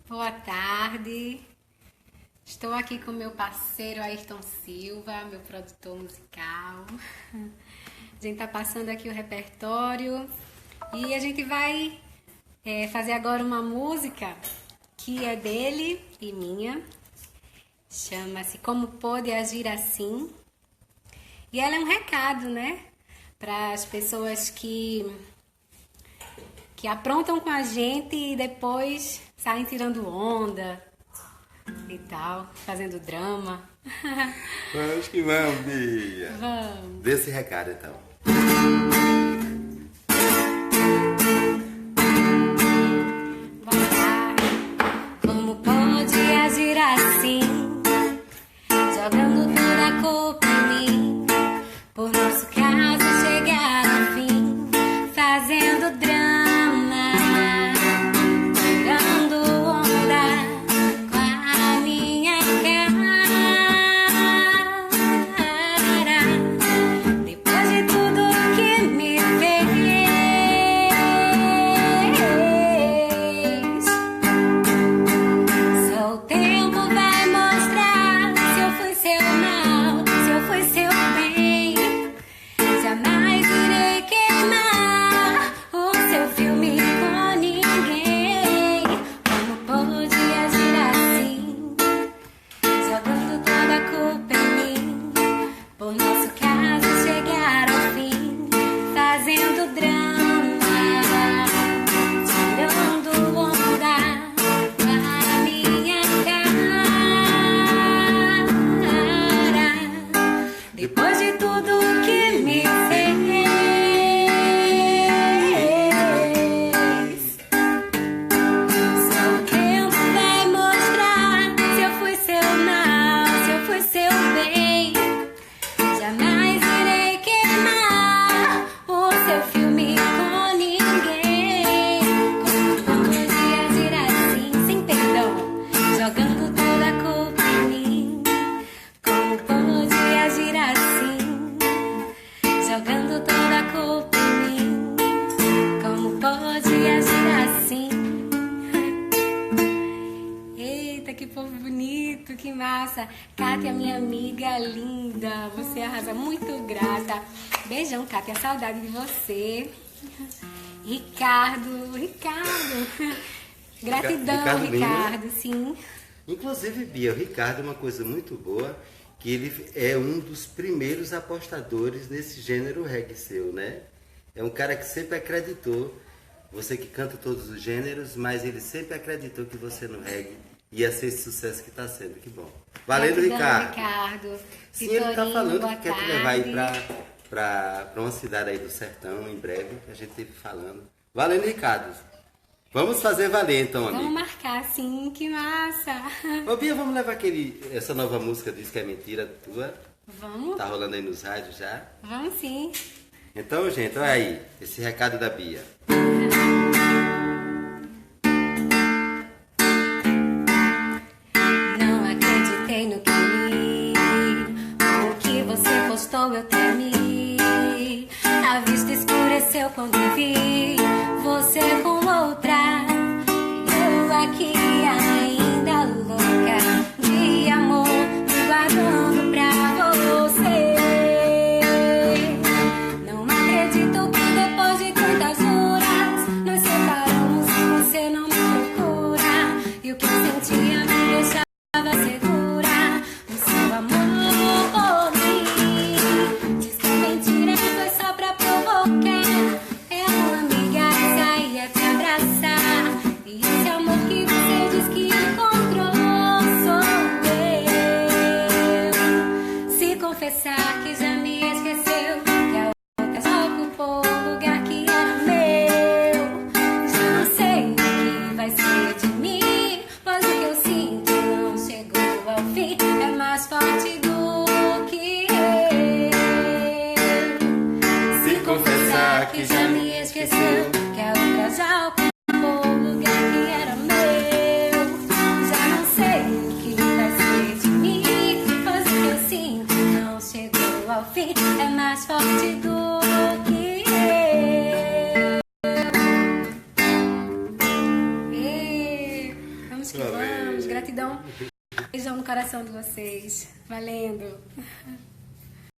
Boa tarde. Estou aqui com meu parceiro Ayrton Silva, meu produtor musical. A gente está passando aqui o repertório e a gente vai fazer agora uma música que é dele e minha. Chama-se Como Pôde Agir Assim. E ela é um recado, né? Para as pessoas que aprontam com a gente e depois saem tirando onda e tal, fazendo drama. Vamos que vamos, Bia. Vamos. Dê esse recado, então. Vamos lá. Como pode agir assim, jogando toda a culpa em mim, por nosso caso chegar ao fim, fazendo drama. Que massa! Kátia, minha amiga linda, você arrasa, muito grata. Beijão, Kátia, saudade de você. Ricardo. Gratidão, Ricardo, sim. Inclusive, Bia, o Ricardo é uma coisa muito boa, que ele é um dos primeiros apostadores nesse gênero reggae seu, né? É um cara que sempre acreditou, você que canta todos os gêneros, mas ele sempre acreditou que você no reggae ia ser esse sucesso que está sendo, que bom. Valendo, Ricardo. Sim, ele está falando que quer te levar aí para uma cidade aí do sertão, em breve, que a gente teve falando. Valendo, Ricardo. Vamos fazer valer, então, amigo. Vamos marcar, sim, que massa. Ô, Bia, vamos levar essa nova música, Diz Que É Mentira, tua? Vamos. Tá rolando aí nos rádios já? Vamos sim. Então, gente, olha aí, esse recado da Bia. No que li, o que você postou eu temi. A vista escureceu quando vi você com outra. Eu aqui ainda louca de amor, me guardando pra você. Não acredito que depois de tantas horas nós separamos e você não me procura. E o que eu sentia me deixava segura. Confessar que já me esqueceu, que a outra já ocupou o lugar que era meu. Já não sei o que vai ser de mim, pois o que eu sinto não chegou ao fim. É mais forte do que eu. Se confessar que já me esqueceu, que a outra já ocupou o lugar que era meu. Já não sei o que vai ser de mim, pois o que eu sinto chegou ao fim, é mais forte do que eu. Vamos, gratidão. Beijão no coração de vocês. Valendo.